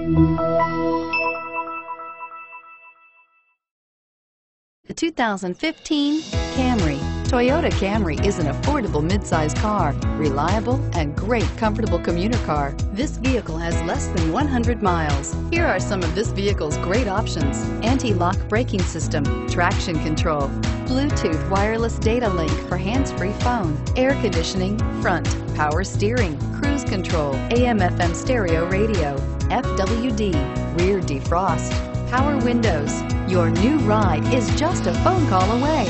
The 2015 Camry. Toyota Camry is an affordable midsize car, reliable and great comfortable commuter car. This vehicle has less than 100 miles. Here are some of this vehicle's great options: anti-lock braking system, traction control, Bluetooth wireless data link for hands-free phone, air conditioning, front, power steering, cruise control, AM/FM stereo radio, FWD, rear defrost, power windows. Your new ride is just a phone call away.